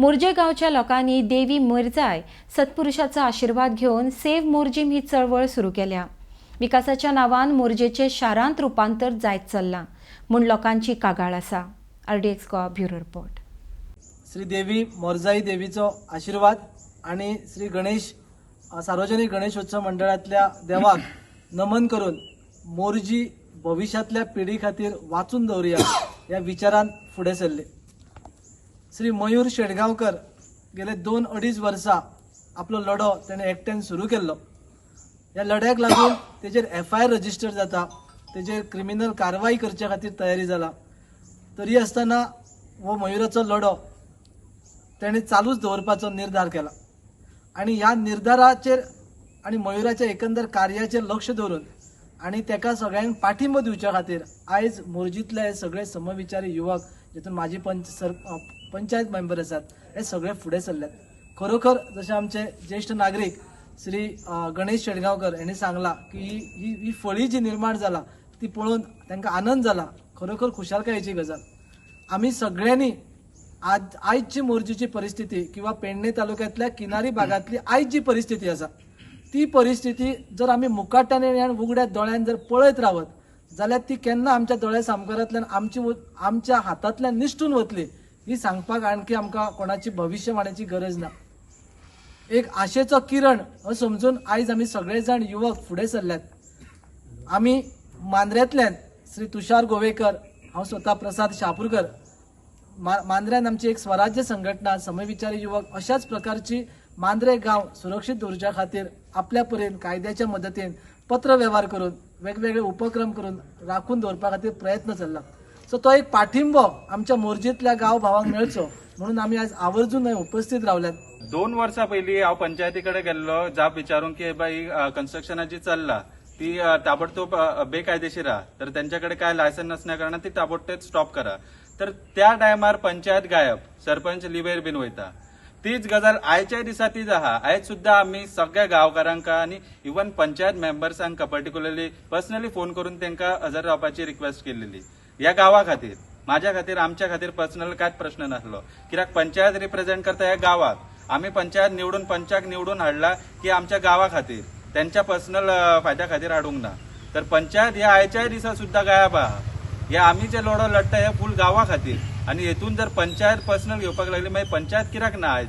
मोर्जे गावच्या लोकांनी देवी मिर्झाय सत्पुरुषाचा आशीर्वाद घेऊन सेव्ह मोर्जिम ही चळवळ सुरू केल्या। विकासाच्या नावान मोर्जेचे शारांत रूपांतर जायत चल्ला म्हूण लोकांची कागाळ आसा। RDX Goa bureau report. Shri देवी मोरजाई देवीचो आशीर्वाद आणि श्री गणेश सार्वजनिक गणेशोत्सव मंडळातल्या देवाक नमन करून मोरजी भविष्यातल्या पिढी खातीर वाचून दवरया या विचारान फुडें सरले। श्री मयूर शेडगांवकर गेले 2-2.5 वर्सां आपलो लढो ताणें एकट्यान सुरू केल्लो। ह्या लढ्याक लागून तेजेर FIR रजिस्टर जाता, तेजेर क्रिमिनल कारवाई करचे खातीर तयारी जाला। तरी आसतना हो मयुराचो लढो ताणें चालूच दवरपाचो निर्धार केला आणि ह्या निर्धाराचेर आणि मयुराच्या एकंदर कार्याचेर लक्ष दवरून आणि तेका सगळ्यांक पाठिंबो दिवच्या खातीर आयज मोरजीतले हे सगळे समविचारी युवक जितून माजी पंचायत मेंबर आसात हे सगळे फुडें सरल्यात। खरोखर जशे आमचे ज्येष्ठ नागरिक श्री गणेश शेडगांवकर यांनी सांगला की ही फळी जी निर्माण जाला ती पळोवन तांकां आनंद जाला। खरोखर खुशालकायेची गजाल। आमी सगळ्यांनी आयजची मोरजीची परिस्थिती किंवा पेडणे तालुक्यातल्या किनारी भागातली आयज जी परिस्थिती आसा ती परिस्थिती जर आमी मुकाट्याने आणि उगड्या दोळ्यान जर पळयत रावत जाल्यार ती केन्ना आमच्या दोळ्या सामकारांतल्यान आमच्या हातांतल्यान निश्टून वतली ही सांगपाक आणखी आमकां कोणाची भविष्यवाणीची गरज ना। एक आशेचो किरण हो समजून आयज आमी सगळे जाण युवक फुडें सरल्यात। आमी मांद्र्यांतल्यान श्री तुषार गोवेकर, हांव स्वता प्रसाद शापूरकर, मांद्र्यान आमची एक स्वराज्य संघटना समविचारी युवक अशाच प्रकारची मांद्रे गांव सुरक्षीत दवरच्या खातीर आपल्या परीन कायद्याच्या मदतीन पत्र व्यवहार करून वेगवेगळे उपक्रम करून राखून दवरपा खातीर प्रयत्न चल्ला। सो तो एक पाठिंबो आमच्या मोरजीतल्या गांव भावांक मेळचो म्हणून आमी आज आवर्जून उपस्थित रावल्यात। 2 वर्सां पयलीं हांव पंचायतीकडे गेल्लो जाप विचारूंक की बाई कन्स्ट्रक्शनाची चल्ला ती ताबडतोब बेकायदेशीर आहा, तर त्यांच्याकडे काय लायसन नसल्या कारणान ती ताबडतोब स्टॉप करा। तर त्या टायमार पंचायत गायब, सरपंच लिवेर बीन वयता। तीच गजाल आयच्या दिसा तीच आहा। आयज सुद्धा आम्ही सगळ्या गांवकारांक आणि इवन पंचायत मेंबर्सांक पर्टिक्युलरली पर्सनली फोन करून तांकां हजर रावपाची रिक्वेस्ट केलेली। ह्या गांवा खातीर माझ्या खातीर आमच्या खातीर पर्सनल कांयच प्रश्न नासलो, कित्याक पंचायत रिप्रेझेंट करता ह्या गांवाक। आम्ही पंचायत निवडून हाडला की आमच्या गांवा खातीर, त्यांच्या पर्सनल फायद्या खातीर हाडूंक ना। तर पंचायत ह्या आयच्या दिसा सुद्धा गायब आहा। हे आम्ही जे लढो लढता हे फूल गांवा खातीर आणि हेतून जर पंचायत पर्सनल घेवपाक लागली मागीर पंचायत कित्याक ना आयज।